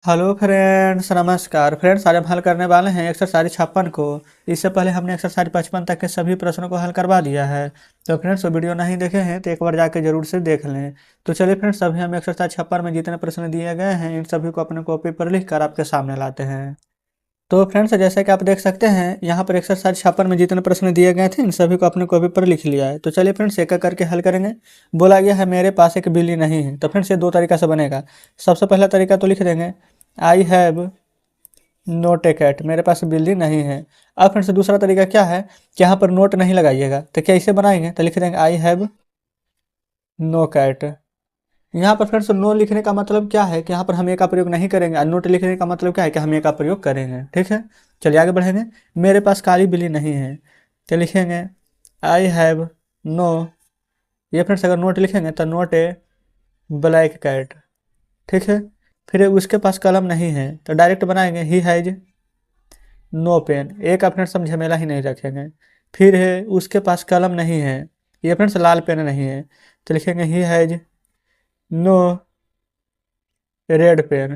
Hello friends, नमस्कार friends. आज हम हल करने वाले हैं एक्सरसाइज 56 को। इससे पहले हमने एक्सरसाइज 55 तक के सभी प्रश्नों को हल करवा दिया है। तो फ्रेंड्स, वो वीडियो नहीं देखे हैं तो एक बार जाके जरूर से देख लें। तो चलिए फ्रेंड्स, अभी हम एक्सरसाइज 56 में जितने प्रश्न दिए गए हैं इन सभी को अपने कॉपी पर लिख कर आपके सामने लाते हैं। तो फ्रेंड्स, जैसे कि आप देख सकते हैं यहाँ पर एक्सरसाइज 56 में जितने प्रश्न दिए गए थे इन सभी को अपने कॉपी पर लिख लिया है। तो चलिए फ्रेंड्स, एक एक करके हल करेंगे। बोला गया है मेरे पास एक बिल्ली नहीं है। तो फ्रेंड्स, ये दो तरीका से बनेगा। सबसे पहला तरीका तो लिख देंगे I have not a cat, मेरे पास बिल्ली नहीं है। अब फ्रेंड्स, दूसरा तरीका क्या है कि यहाँ पर नोट नहीं लगाइएगा। तो क्या इसे बनाएंगे तो लिख देंगे आई हैव नो कैट। यहाँ पर फ्रेंड्स, नो लिखने का मतलब क्या है कि यहाँ पर हम ए का प्रयोग नहीं करेंगे, और नोट लिखने का मतलब क्या है कि हम ए का प्रयोग करेंगे। ठीक है, चलिए आगे बढ़ेंगे। मेरे पास काली बिल्ली नहीं है तो लिखेंगे आई हैव नो। ये फ्रेंड्स, अगर नोट लिखेंगे तो नोट ए ब्लैक कैट। ठीक है, फिर उसके पास कलम नहीं है तो डायरेक्ट बनाएंगे ही हैज नो पेन। एक का फ्रेंड्स हम झमेला ही नहीं रखेंगे। फिर है उसके पास कलम नहीं है, ये फ्रेंड्स लाल पेन नहीं है तो लिखेंगे he has no red pen.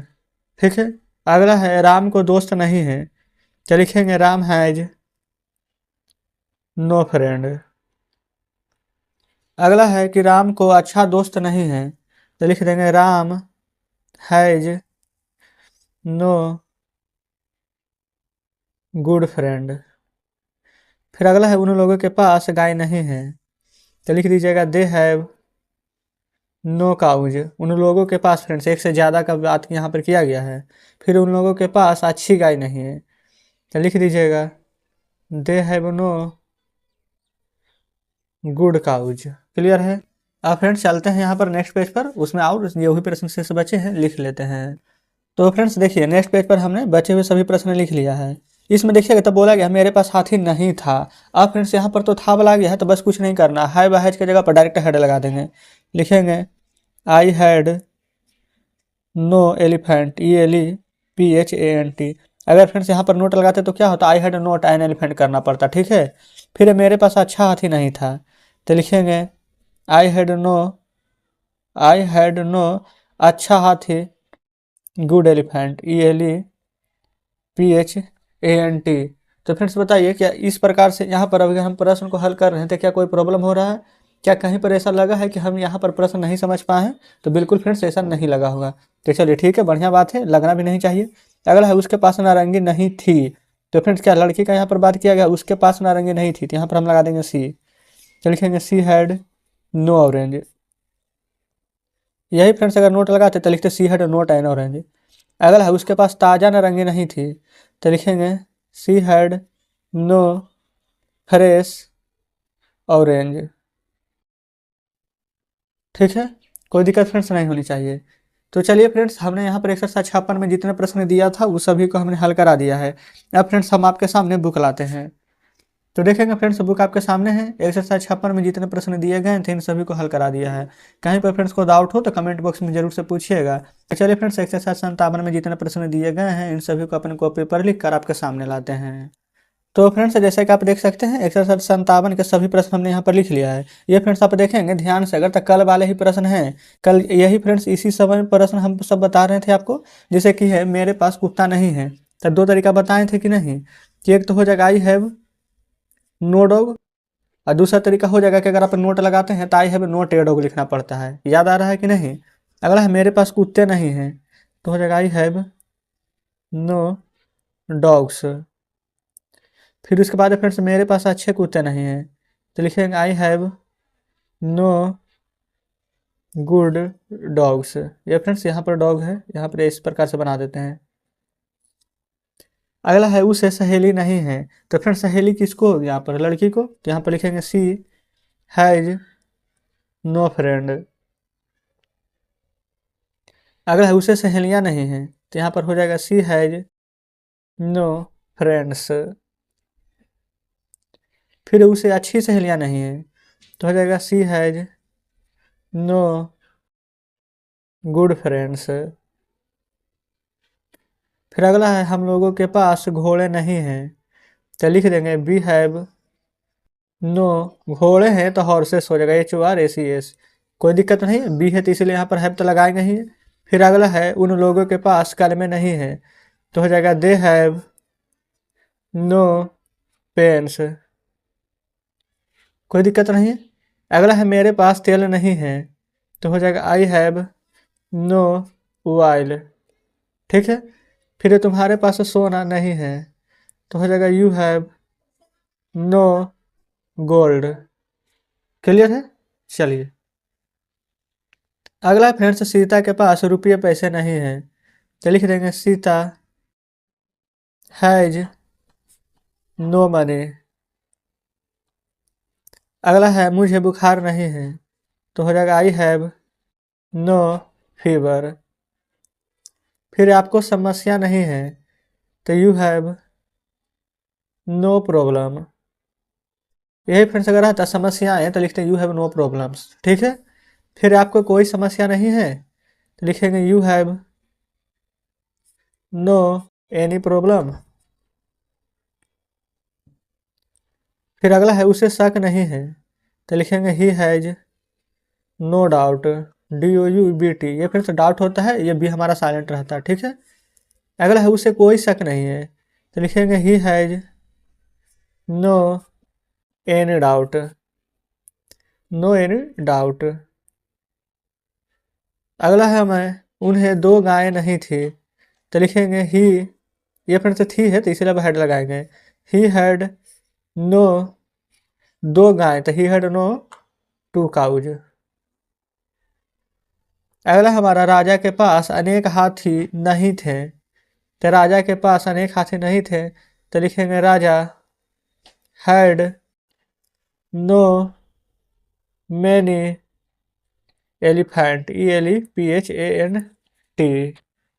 ठीक है, अगला है राम को दोस्त नहीं है तो लिखेंगे राम हैज नो फ्रेंड। अगला है कि राम को अच्छा दोस्त नहीं है तो लिख देंगे Ram has no good friend. फिर अगला है उन लोगों के पास गाय नहीं है तो लिख दीजिएगा दे हैव नो काउज। उन लोगों के पास फ्रेंड्स एक से ज़्यादा का बात यहाँ पर किया गया है। फिर उन लोगों के पास अच्छी गाय नहीं है तो लिख दीजिएगा they have no good cows. Clear है। अब फ्रेंड्स, चलते हैं यहाँ पर नेक्स्ट पेज पर, उसमें और जो भी प्रश्न शेष बचे हैं लिख लेते हैं। तो फ्रेंड्स देखिए, नेक्स्ट पेज पर हमने बचे हुए सभी प्रश्न लिख लिया है। इसमें देखिएगा तो बोला गया मेरे पास हाथी नहीं था। अब फ्रेंड्स, यहाँ पर तो था बोला गया है तो बस कुछ नहीं करना है, व हैज की जगह पर डायरेक्ट हेड लगा देंगे। लिखेंगे I had no elephant, ELEPHANT। अगर फ्रेंड्स यहाँ पर नोट लगाते तो क्या होता, I had not an elephant करना पड़ता। ठीक है, फिर मेरे पास अच्छा हाथी नहीं था तो लिखेंगे आई हैड नो अच्छा हाथी गुड एलिफेंट, ELEPHANT। तो फ्रेंड्स बताइए, क्या इस प्रकार से यहाँ पर अगर हम प्रश्न को हल कर रहे हैं तो क्या कोई प्रॉब्लम हो रहा है? क्या कहीं पर ऐसा लगा है कि हम यहाँ पर प्रश्न नहीं समझ पाए हैं? तो बिल्कुल फ्रेंड्स, ऐसा नहीं लगा होगा। तो चलिए ठीक है, बढ़िया बात है, लगना भी नहीं चाहिए। अगला है उसके पास नारंगी नहीं थी। तो फ्रेंड्स, क्या लड़की का यहाँ पर बात किया गया, उसके पास नारंगी नहीं थी तो यहाँ पर हम लगा देंगे सी। तो लिखेंगे सी हैड नो ऑरेंज। यही फ्रेंड्स, अगर नोट लगाते तो लिखते she had not N orange. अगला है उसके पास ताज़ा नारंगी नहीं थी तो लिखेंगे she had no fresh orange. ठीक है, कोई दिक्कत फ्रेंड्स नहीं होनी चाहिए। तो चलिए फ्रेंड्स, हमने यहाँ पर एक्सरसाइज 56 में जितने प्रश्न दिया था वो सभी को हमने हल करा दिया है। अब फ्रेंड्स, हम आपके सामने बुक लाते हैं। तो देखेंगे फ्रेंड्स, बुक आपके सामने है। एक्सरसाइज 56 में जितने प्रश्न दिए गए थे इन सभी को हल करा दिया है। कहीं पर फ्रेंड्स को डाउट हो तो कमेंट बॉक्स में जरूर से पूछिएगा। तो चलिए फ्रेंड्स, एक्सरसाइज 57 में जितने प्रश्न दिए गए हैं इन सभी को अपने कॉपी पर लिख कर आपके सामने लाते हैं। तो फ्रेंड्स, जैसे कि आप देख सकते हैं एक्सरसाइज 57 के सभी प्रश्न हमने यहाँ पर लिख लिया है। ये फ्रेंड्स आप देखेंगे ध्यान से अगर, तो कल वाले ही प्रश्न हैं। कल यही फ्रेंड्स इसी समय प्रश्न हम सब बता रहे थे आपको। जैसे कि है मेरे पास कुत्ता नहीं है, तो दो तरीका बताए थे कि नहीं, कि एक तो हो जाएगा आई हैव नो डॉग, और दूसरा तरीका हो जाएगा कि अगर आप नोट लगाते हैं तो आई हैव नोट ए डॉग लिखना पड़ता है। याद आ रहा है कि नहीं? अगला है मेरे पास कुत्ते नहीं हैं तो हो जाएगा आई हैव नो डॉग्स। फिर उसके बाद फ्रेंड्स, मेरे पास अच्छे कुत्ते नहीं हैं तो लिखेंगे I have no good dogs. ये फ्रेंड्स यहाँ पर डॉग है, यहाँ पर इस प्रकार से बना देते हैं। अगला है उसे सहेली नहीं है। तो फ्रेंड्स, सहेली किसको होगी यहाँ पर, लड़की को, तो यहाँ पर लिखेंगे सी हैज नो फ्रेंड। अगला है उसे सहेलियाँ नहीं हैं तो यहाँ पर हो जाएगा सी हैज नो फ्रेंड्स। फिर उसे अच्छी सहेलियाँ नहीं हैं तो हो जाएगा सी हैज नो गुड फ्रेंड्स। फिर अगला है हम लोगों के पास घोड़े नहीं हैं तो लिख देंगे वी हैव नो, घोड़े हैं तो हॉर्सेस हो जाएगा, HORSES। कोई दिक्कत नहीं है, बी है तो इसलिए यहाँ पर हैव तो लगाएंगे ही। फिर अगला है उन लोगों के पास कलमें नहीं है, तो हो जाएगा दे हैव नो पेन्स। कोई दिक्कत नहीं है। अगला है मेरे पास तेल नहीं है, तो हो जाएगा आई हैव नो ऑयल। ठीक है। फिर तुम्हारे पास सोना नहीं है, तो हो जाएगा you have no gold. Clear है। चलिए अगला फ्रेंड्स, सीता के पास रुपये पैसे नहीं है, तो लिख देंगे सीता हैज नो मनी। अगला है मुझे बुखार नहीं है, तो हो जाएगा आई हैव नो फीवर। फिर आपको समस्या नहीं है, तो यू हैव नो प्रॉब्लम। यही फ्रेंड्स अगर आता समस्याएं तो लिखते हैं यू हैव नो प्रॉब्लम्स। ठीक है। फिर आपको कोई समस्या नहीं है, तो लिखेंगे you have no any problem. फिर अगला है उसे शक नहीं है, तो लिखेंगे he has no doubt. DOUBT। ये फिर से डाउट होता है, ये भी हमारा साइलेंट रहता है। ठीक है। अगला है उसे कोई शक नहीं है, तो लिखेंगे he has no any doubt. No any doubt. अगला है मैं उन्हें दो गायें नहीं थी, तो लिखेंगे ही, ये फिर से थी है तो इसीलिए अब हेड लगाएंगे। ही हैड नो दो गायें, तो he had no two cows. अगला हमारा राजा के पास अनेक हाथी नहीं थे, तो राजा के पास अनेक हाथी नहीं थे, तो लिखेंगे raja had no many elephant. ELEPHANT।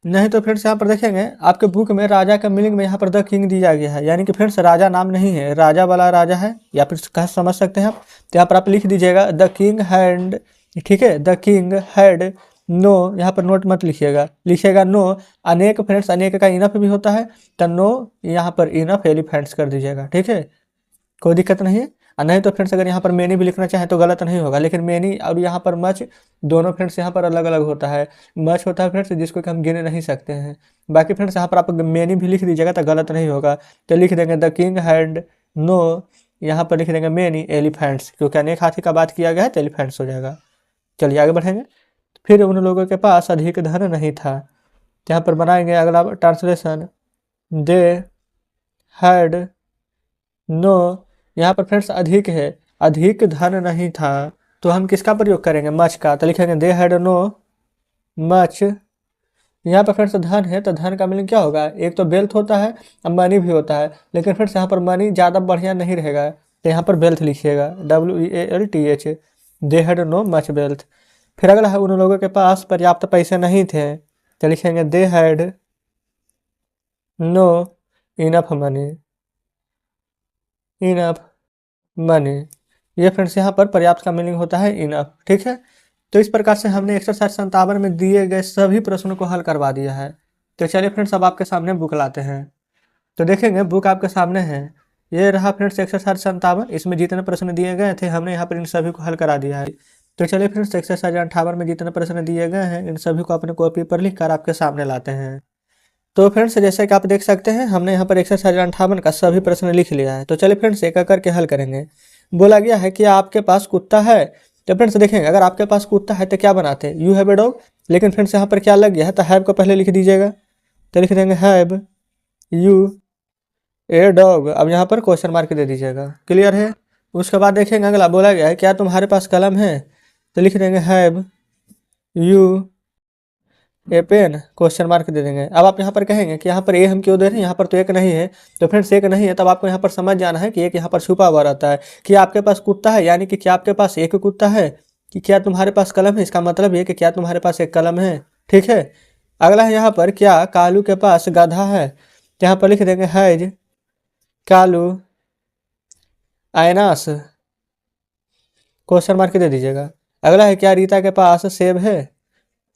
नहीं तो फ्रेंड्स यहाँ पर देखेंगे आपके बुक में राजा का मीनिंग में यहाँ पर द किंग दिया गया है, यानी कि फ्रेंड्स राजा नाम नहीं है, राजा वाला राजा है, या फिर कह समझ सकते हैं आप। तो यहाँ पर आप लिख दीजिएगा द किंग हैड। ठीक है। द किंग हैड नो, यहाँ पर नोट मत लिखिएगा, लिखिएगा नो। अनेक फ्रेंड्स, अनेक का इनफ भी होता है, तो नो यहाँ पर इनफ एलिफेंट्स कर दीजिएगा। ठीक है। कोई दिक्कत नहीं है। और नहीं तो फ्रेंड्स अगर यहाँ पर मैनी भी लिखना चाहें तो गलत नहीं होगा, लेकिन मैनी और यहाँ पर मच दोनों फ्रेंड्स यहाँ पर अलग अलग होता है। मच होता है फ्रेंड्स जिसको कि हम गिने नहीं सकते हैं। बाकी फ्रेंड्स यहाँ पर आप मैनी भी लिख दीजिएगा तो गलत नहीं होगा। तो लिख देंगे द किंग हैड नो, यहाँ पर लिख देंगे मैनी एलिफेंट्स, क्योंकि अनेक हाथी का बात किया गया है तो एलिफेंट्स हो जाएगा। चलिए आगे बढ़ेंगे। फिर उन लोगों के पास अधिक धन नहीं था, तो यहाँ पर बनाएंगे अगला ट्रांसलेशन दे हैड नो। यहाँ पर फ्रेंड्स अधिक है, अधिक धन नहीं था, तो हम किसका प्रयोग करेंगे, मच का, तो लिखेंगे दे हैड नो मच। यहाँ पर फ्रेंड्स धन है, तो धन का मीनिंग क्या होगा, एक तो वेल्थ होता है और मनी भी होता है, लेकिन फ्रेंड्स यहाँ पर मनी ज़्यादा बढ़िया नहीं रहेगा, तो यहाँ पर वेल्थ लिखिएगा WEALTH। They had no much wealth. फिर अगला है उन लोगों के पास पर्याप्त पैसे नहीं थे, तो लिखेंगे they had no enough money. Enough money. ये फ्रेंड्स यहाँ पर पर्याप्त का मीनिंग होता है इनफ। ठीक है। तो इस प्रकार से हमने एक्सरसाइज 57 में दिए गए सभी प्रश्नों को हल करवा दिया है। तो चलिए फ्रेंड्स अब आपके सामने बुक लाते हैं, तो देखेंगे बुक आपके सामने है। ये रहा फ्रेंड्स एक्सरसाइज 57। इसमें जितने प्रश्न दिए गए थे हमने यहाँ पर इन सभी को हल करा दिया है। तो चलिए फ्रेंड्स एक्सरसाइज 58 में जितने प्रश्न दिए गए हैं इन सभी को अपने कॉपी पर लिख कर आपके सामने लाते हैं। तो फ्रेंड्स जैसे कि आप देख सकते हैं हमने यहाँ पर एक्सरसाइज 58 का सभी प्रश्न लिख लिया है। तो चलिए फ्रेंड्स एक एक करके हल करेंगे। बोला गया है कि आपके पास कुत्ता है, तो फ्रेंड्स देखेंगे अगर आपके पास कुत्ता है तो क्या बनाते हैं, यू हैव ए डॉग। लेकिन फ्रेंड्स यहाँ पर क्या लग गया है, तो हैव को पहले लिख दीजिएगा, तो लिख देंगे हैव यू ए डॉग। अब यहाँ पर क्वेश्चन मार्क दे दीजिएगा। क्लियर है। उसके बाद देखेंगे अगला बोला गया है क्या तुम्हारे पास कलम है, तो लिख देंगे have you a pen, question mark दे देंगे। अब आप यहाँ पर कहेंगे कि यहाँ पर ए हम क्यों दे रहे हैं, यहाँ पर तो एक नहीं है। तो फ्रेंड्स एक नहीं है तब आपको यहाँ पर समझ जाना है कि एक यहाँ पर छुपा हुआ रहता है कि आपके पास कुत्ता है, यानी कि क्या आपके पास एक कुत्ता है, कि क्या तुम्हारे पास कलम है, इसका मतलब ये कि क्या तुम्हारे पास एक कलम है। ठीक है। अगला है यहाँ पर क्या कालू के पास गधा है, तो यहाँ पर लिख देंगे हैज कालू आयनास, क्वेश्चन मार्क दे दीजिएगा। अगला है क्या रीता के पास सेब है,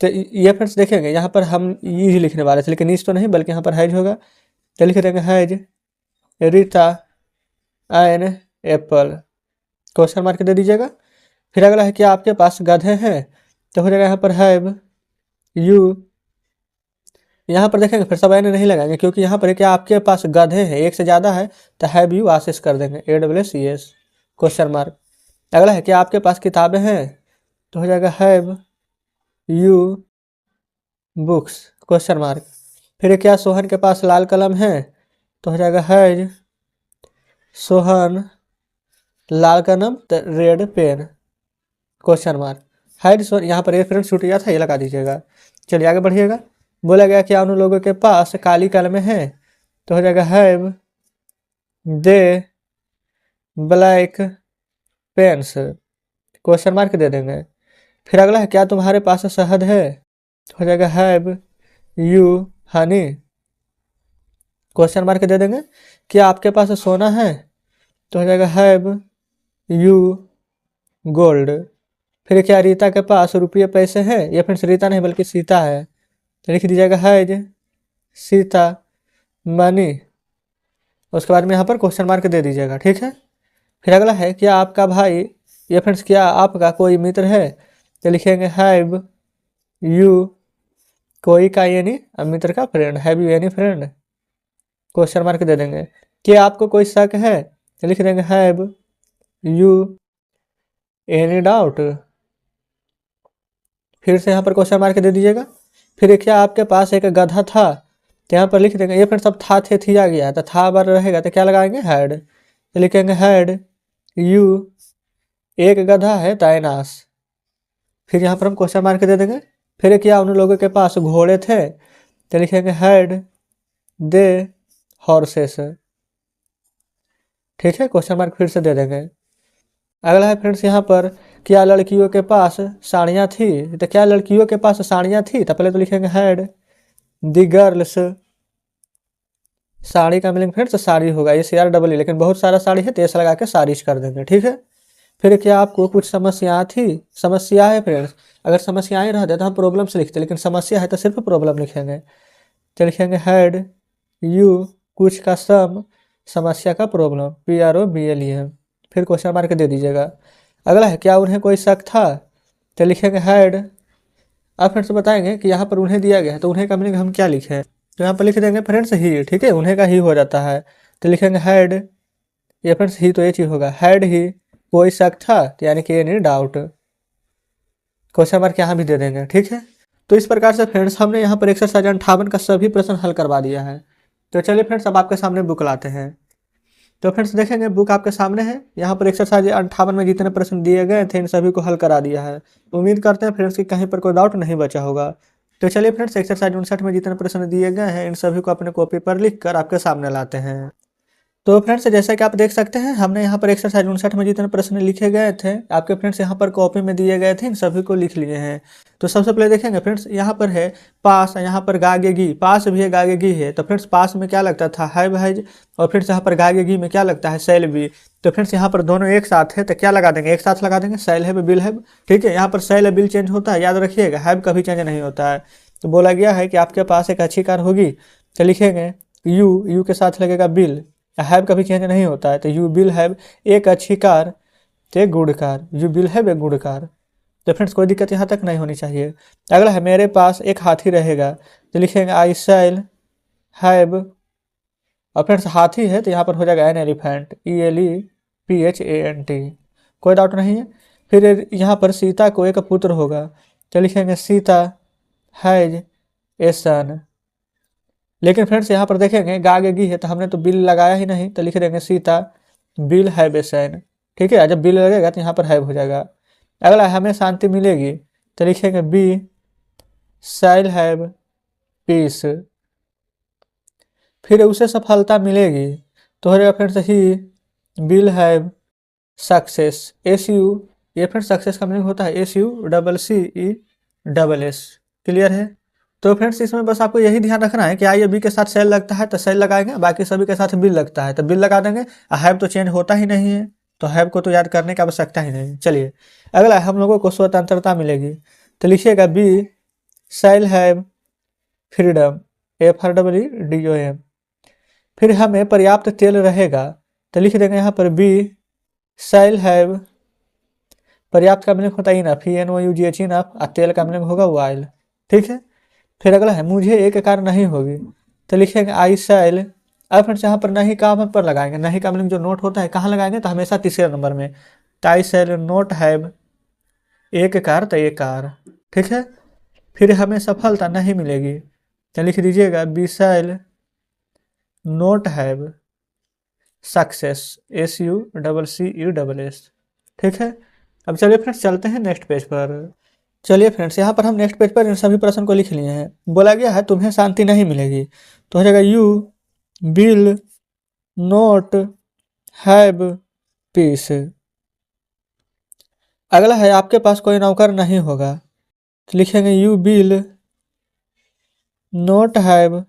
तो ये फ्रेंड्स देखेंगे यहाँ पर हम ये लिखने वाले थे लेकिन इस तो नहीं बल्कि यहाँ पर हैज होगा, तो लिख देंगे has Rita an apple, question mark दे दीजिएगा। फिर अगला है कि आपके पास गधे हैं, तो हो जाएगा यहाँ पर हैव यू, यहाँ पर देखेंगे फिर सब एन नहीं लगाएंगे क्योंकि यहाँ पर क्या आपके पास गधे हैं, एक से ज़्यादा है तो हैव यू आशीष कर देंगे, AWS क्वेश्चन मार्क। अगला है क्या आपके पास किताबें हैं, तो हो जाएगा have you books question mark. फिर क्या सोहन के पास लाल कलम है, तो हो जाएगा हैज सोहन लाल कलम red pen question mark. Had Sohan, यहाँ पर रेफरेंस छूट गया था, ये लगा दीजिएगा। चलिए आगे बढ़िएगा। बोला गया क्या उन लोगों के पास काली कलमें हैं, तो हो जाएगा have they black pens question mark दे देंगे। फिर अगला है क्या तुम्हारे पास शहद है, तो हो जाएगा have you honey question mark दे देंगे। क्या आपके पास सोना है, तो हो जाएगा हैव यू गोल्ड। फिर क्या रीता के पास रुपये पैसे हैं, या फिर रीता नहीं बल्कि सीता है, तो लिख दीजिएगा हैज सीता मनी, उसके बाद में यहाँ पर क्वेश्चन मार्क दे दीजिएगा, ठीक है। फिर अगला है क्या आपका भाई या फ्रेंड्स क्या आपका कोई मित्र है, तो लिखेंगे हैव यू कोई का यानी मित्र का friend, have you any friend question mark दे देंगे। क्या आपको कोई शक है, तो लिख देंगे हैव यू एनी डाउट, फिर से यहाँ पर क्वेश्चन मार्क दे दीजिएगा। फिर क्या आपके पास एक गधा था, तो यहाँ पर लिख देंगे, ये फिर सब था थे थी आ गया तो था बार रहेगा तो क्या लगाएंगे हैड, तो लिखेंगे हैड यू एक गधा है ताइनास। फिर यहाँ पर हम क्वेश्चन मार्क दे देंगे। फिर क्या उन लोगों के पास घोड़े थे, तो लिखेंगे हैड दे हॉर्सेस, ठीक है, क्वेश्चन मार्क फिर से दे देंगे। अगला है फ्रेंड्स यहाँ पर क्या लड़कियों के पास साड़ियाँ थी, तो क्या लड़कियों के पास साड़ियाँ थी, तो पहले तो लिखेंगे हैड दी गर्ल्स, साड़ी का मीनिंग फ्रेंड्स साड़ी होगा, ये CREE, लेकिन बहुत सारा साड़ी है तो ऐसा लगा के साड़ीज कर देंगे, ठीक है। फिर क्या आपको कुछ समस्या थी, समस्या है फ्रेंड्स, अगर समस्याएं रहते तो हम प्रॉब्लम से लिखते, लेकिन समस्या है तो सिर्फ प्रॉब्लम लिखेंगे, तो लिखेंगे हैड यू कुछ का सम समस्या का प्रॉब्लम PROBLEM, फिर क्वेश्चन मार्क दे दीजिएगा। अगला है क्या उन्हें कोई शक था, तो लिखेंगे हैड, अब फ्रेंड्स बताएंगे कि यहाँ पर उन्हें दिया गया है तो उन्हें का मीनिंग हम क्या लिखें, तो यहाँ पर लिख देंगे फ्रेंड्स ही, ठीक है, उन्हें का ही हो जाता है, तो लिखेंगे हैड, ये फ्रेंड्स ही तो ये चीज़ होगा, हैड ही कोई शक था, तो यानी कि एनी डाउट, क्वेश्चन मार्क यहाँ भी दे देंगे, ठीक है। तो इस प्रकार से फ्रेंड्स हमने यहाँ पर एक्सरसाइज 58 का सभी प्रश्न हल करवा दिया है। तो चलिए फ्रेंड्स अब आपके सामने बुक लाते हैं। तो फ्रेंड्स देखेंगे बुक आपके सामने है, यहाँ पर एक्सरसाइज 58 में जितने प्रश्न दिए गए थे इन सभी को हल करा दिया है। उम्मीद करते हैं फ्रेंड्स कि कहीं पर कोई डाउट नहीं बचा होगा। तो चलिए फ्रेंड्स एक्सरसाइज 59 में जितने प्रश्न दिए गए हैं इन सभी को अपने कॉपी पर लिख कर आपके सामने लाते हैं। तो फ्रेंड्स जैसा कि आप देख सकते हैं हमने यहाँ पर एक्सरसाइज 59 में जितने प्रश्न लिखे गए थे आपके फ्रेंड्स यहाँ पर कॉपी में दिए गए थे, इन सभी को लिख लिए हैं। तो सबसे पहले देखेंगे फ्रेंड्स यहाँ पर है पास, यहाँ पर गागेगी, पास भी है गागेगी है, तो फ्रेंड्स पास में क्या लगता था हैव हैज, और फ्रेंड्स यहाँ पर गागेगी में क्या लगता है शैल भी। तो फ्रेंड्स यहाँ पर दोनों एक साथ है तो क्या लगा देंगे, एक साथ लगा देंगे शैल हैव बिल हैव, ठीक है। यहाँ पर शैल बिल चेंज होता है, याद रखिएगा, हैव कभी चेंज नहीं होता है। तो बोला गया है कि आपके पास एक अच्छी कार होगी तो लिखेंगे यू के साथ लगेगा बिल, हैव कभी चेंज नहीं होता है, तो यू विल हैव एक अच्छी कार तो good car, you will have a good car. तो फ्रेंड्स कोई दिक्कत यहाँ तक नहीं होनी चाहिए। अगला है मेरे पास एक हाथी रहेगा, तो लिखेंगे आई शैल हैव, और फ्रेंड्स हाथी है तो यहाँ पर हो जाएगा एन एलिफेंट, ELEPHANT, कोई डाउट नहीं है। फिर यहाँ पर सीता को एक पुत्र होगा तो लिखेंगे सीता हैज ए सन, लेकिन फ्रेंड्स यहाँ पर देखेंगे गागेगी है तो हमने तो बिल लगाया ही नहीं, तो लिख देंगे Sita will have a son, ठीक है। जब बिल लगेगा तो यहाँ पर हैव हो जाएगा। अगला हमें शांति मिलेगी तो लिखेंगे बी शैल हैव पीस, फिर उसे सफलता मिलेगी तो हो जाएगा friends he will have success, SU, ये फ्रेंड्स सक्सेस का मीनिंग होता है SUCCESS, क्लियर है। तो फ्रेंड्स इसमें बस आपको यही ध्यान रखना है कि आई बी के साथ सेल लगता है तो सेल लगाएंगे, बाकी सभी के साथ बिल लगता है तो बिल लगा देंगे। हैव तो चेंज होता ही नहीं है तो हैव को तो याद करने की आवश्यकता ही नहीं। चलिए अगला हम लोगों को स्वतंत्रता मिलेगी तो लिखिएगा we shall have freedom, FREEDOM। फिर हमें पर्याप्त तेल रहेगा तो लिख देंगे यहाँ पर बी सेल हैव, पर्याप्त का मीनिंग होता है इनफ, ENOUGH इनफ, और तेल का मीनिंग होगा ऑयल, ठीक है। फिर अगला है मुझे एक कार नहीं होगी, तो लिखेंगे आई शैल। अब फ्रेंड्स यहाँ पर नहीं का हम पर लगाएंगे, नहीं का मतलब जो नोट होता है कहाँ लगाएंगे, तो हमेशा तीसरे नंबर में। तो आई शैल नोट हैव एक कार, तो एक कार। ठीक है। फिर हमें सफलता नहीं मिलेगी, तो लिख दीजिएगा we shall not have success, SUCCESS। ठीक है। अब चलिए फ्रेंड्स चलते हैं नेक्स्ट पेज पर। चलिए फ्रेंड्स यहाँ पर हम नेक्स्ट पेज पर इन सभी प्रश्न को लिख लिए हैं। बोला गया है तुम्हें शांति नहीं मिलेगी, तो हो जाएगा you will not have piece. अगला है आपके पास कोई नौकर नहीं होगा, तो लिखेंगे यू विल नोट हैव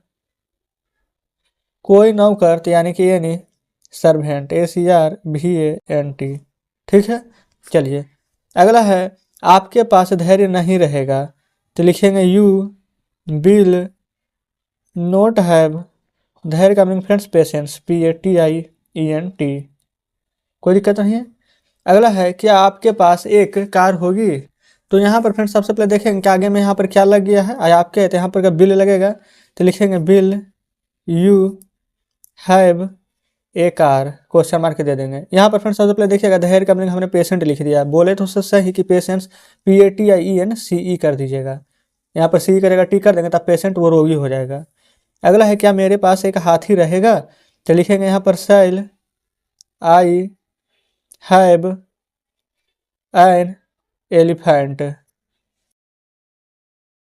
कोई नौकर, तो यानी कि यानी सर्वेंट, SERVANT। ठीक है। चलिए अगला है आपके पास धैर्य नहीं रहेगा, तो लिखेंगे यू विल नोट हैव, धैर्य का मीनिंग फ्रेंड्स पेशेंस, PATIENT। कोई दिक्कत नहीं है। अगला है क्या आपके पास एक कार होगी, तो यहाँ पर फ्रेंड्स सबसे पहले देखेंगे कि आगे में यहाँ पर क्या लग गया है। आपके तो यहाँ पर बिल लगेगा, तो लिखेंगे will you have a car, question mark दे देंगे। यहाँ पर फ्रेंड्स सबसे पहले देखिएगा धैर्य का मीनिंग हमने पेशेंट लिख दिया, बोले तो उससे सही कि पेशेंस, PATIENCE कर दीजिएगा। यहाँ पर सी करेगा, टी कर देंगे तब पेशेंट वो रोगी हो जाएगा। अगला है क्या मेरे पास एक हाथी रहेगा, तो लिखेंगे यहाँ पर shall I have an elephant,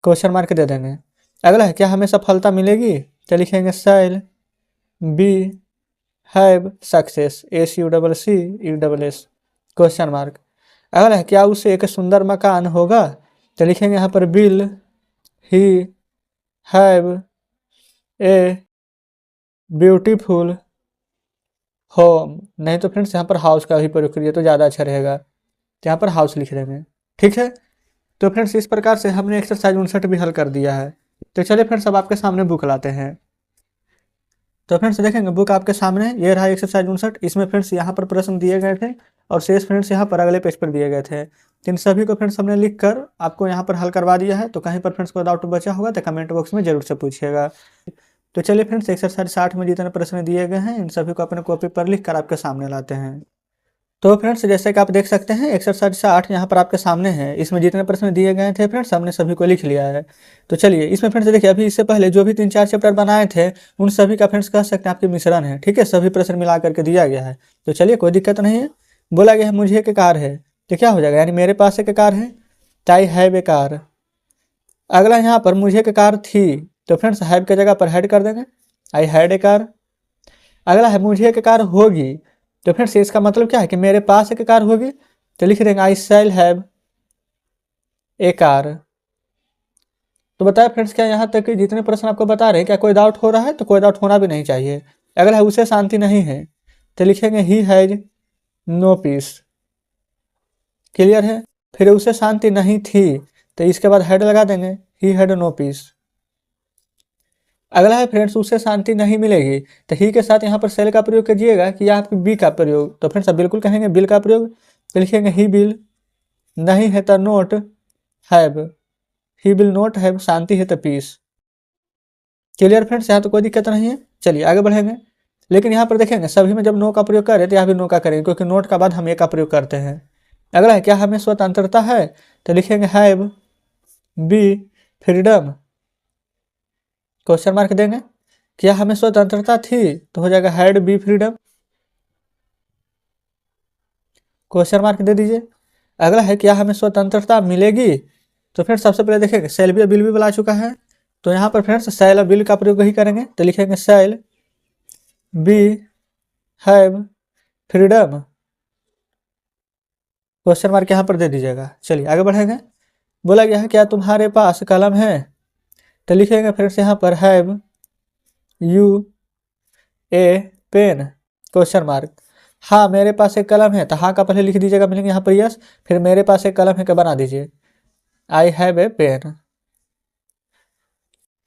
question mark दे देंगे। अगला है क्या हमें सफलता मिलेगी, तो लिखेंगे shall we have success, SUCCESS, question mark. अगला है क्या उसे एक सुंदर मकान होगा, तो लिखेंगे यहाँ पर bill he have a beautiful home, नहीं तो फ्रेंड्स यहाँ पर हाउस का भी प्रयोग करिए तो ज़्यादा अच्छा रहेगा, तो यहाँ पर हाउस लिख देंगे। ठीक है। तो फ्रेंड्स इस प्रकार से हमने एक्सरसाइज 59 भी हल कर दिया है। तो चलिए फ्रेंड्स अब आपके सामने बुक लाते हैं। तो फ्रेंड्स देखेंगे बुक आपके सामने, ये रहा एक्सरसाइज 59। इसमें फ्रेंड्स यहाँ पर प्रश्न दिए गए थे और शेष फ्रेंड्स यहाँ पर अगले पेज पर दिए गए थे। इन सभी को फ्रेंड्स हमने लिख कर आपको यहाँ पर हल करवा दिया है। तो कहीं पर फ्रेंड्स को डाउट बचा होगा तो कमेंट बॉक्स में जरूर से पूछिएगा। तो चलिए फ्रेंड्स एक्सरसाइज 60 में जितने प्रश्न दिए गए हैं इन सभी को अपने कॉपी पर लिख कर आपके सामने लाते हैं। तो फ्रेंड्स जैसे कि आप देख सकते हैं एक्सरसाइज 60 यहाँ पर आपके सामने है। इसमें जितने प्रश्न दिए गए थे फ्रेंड्स हमने सभी को लिख लिया है। तो चलिए इसमें फ्रेंड्स देखिए अभी इससे पहले जो भी 3-4 चैप्टर बनाए थे उन सभी का फ्रेंड्स कह सकते हैं आपके मिश्रण है। ठीक है, सभी प्रश्न मिला करके दिया गया है। तो चलिए कोई दिक्कत नहीं है। बोला गया है मुझे एक कार है, तो क्या हो जाएगा, यानी मेरे पास एक कार है, आई हैव ए कार। अगला यहाँ पर मुझे एक कार थी, तो फ्रेंड्स हैव की जगह पर हैड कर देंगे, आई हैड ए कार। अगला है मुझे एक कार होगी, तो फ्रेंड्स इसका मतलब क्या है कि मेरे पास एक कार होगी, तो लिख देंगे आई शैल हैव ए कार। तो बताया फ्रेंड्स क्या यहाँ तक कि जितने प्रश्न आपको बता रहे हैं क्या कोई डाउट हो रहा है, तो कोई डाउट होना भी नहीं चाहिए। अगला है उसे शांति नहीं है, तो लिखेंगे he has no peace. Clear है। फिर उसे शांति नहीं थी, तो इसके बाद हेड लगा देंगे, ही हैड नो पीस। अगला है फ्रेंड्स उसे शांति नहीं मिलेगी, तो ही के साथ यहाँ पर सेल का प्रयोग कीजिएगा कि आपकी बी का प्रयोग। तो फ्रेंड्स आप बिल्कुल कहेंगे बिल का प्रयोग, तो लिखेंगे ही बिल, नहीं है तो not have, he will not have, शांति है तो पीस। क्लियर फ्रेंड्स, यहाँ तो कोई दिक्कत नहीं है। चलिए आगे बढ़ेंगे। लेकिन यहाँ पर देखेंगे सभी में जब नो का प्रयोग करें तो यहाँ भी नो का करेंगे, क्योंकि नोट का बाद हम ए का प्रयोग करते हैं। अगला है क्या हमें स्वतंत्रता है, तो लिखेंगे have we freedom, question mark देंगे। क्या हमें स्वतंत्रता थी, तो हो जाएगा had we freedom, question mark दे दीजिए। अगला है क्या हमें स्वतंत्रता मिलेगी, तो फ्रेंड्स सबसे पहले देखेंगे सेल भी बिल भी बुला चुका है, तो यहाँ पर फ्रेंड्स सेल और बिल का प्रयोग ही करेंगे, तो लिखेंगे shall we have freedom, question mark यहाँ पर दे दीजिएगा। चलिए आगे बढ़ेंगे। बोला गया है क्या तुम्हारे पास कलम है, तो लिखेंगे फ्रेंड्स यहाँ पर have you a pen, question mark. हाँ मेरे पास एक कलम है, तो हाँ का पहले लिख दीजिएगा, मिलेंगे यहाँ पर यस, फिर मेरे पास एक कलम है का बना दीजिए, आई हैव ए पेन।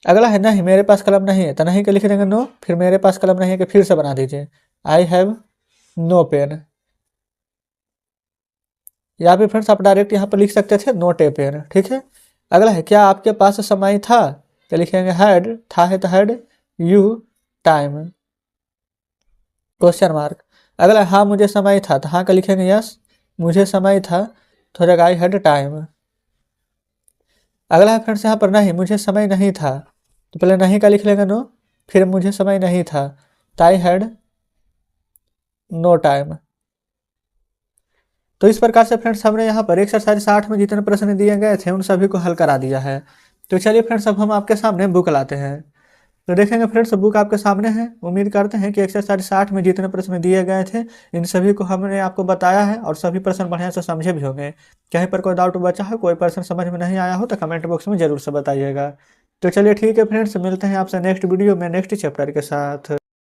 अगला है नहीं मेरे पास कलम नहीं है, तो नहीं के लिख देंगे नो, फिर मेरे पास कलम नहीं है कि फिर से बना दीजिए, आई हैव नो पेन। या फिर फ्रेंड्स आप डायरेक्ट यहाँ पर लिख सकते थे नोट ए पेन। ठीक है। अगला है क्या आपके पास समय था, तो लिखेंगे हैड, था है तो had, you time, question mark. अगला हाँ मुझे समय था, तो हाँ का लिखेंगे यस, मुझे समय था, तो हो जाएगा आई हैड टाइम। अगला है फ्रेंड्स यहाँ पर नहीं, मुझे समय नहीं था, तो पहले नहीं का लिख लेंगे नो, फिर मुझे समय नहीं था, तो आई हैड नो टाइम। तो इस प्रकार से फ्रेंड्स हमने यहाँ पर एक्सरसाइज 60 में जितने प्रश्न दिए गए थे उन सभी को हल करा दिया है। तो चलिए फ्रेंड्स अब हम आपके सामने बुक लाते हैं। तो देखेंगे फ्रेंड्स बुक आपके सामने है। उम्मीद करते हैं कि एक्सरसाइज 60 में जितने प्रश्न दिए गए थे इन सभी को हमने आपको बताया है और सभी प्रश्न बढ़िया से समझे भी होंगे। कहीं पर कोई डाउट बचा है, कोई प्रश्न समझ में नहीं आया हो तो कमेंट बॉक्स में जरूर से बताइएगा। तो चलिए ठीक है फ्रेंड्स, मिलते हैं आपसे नेक्स्ट वीडियो में नेक्स्ट चैप्टर के साथ।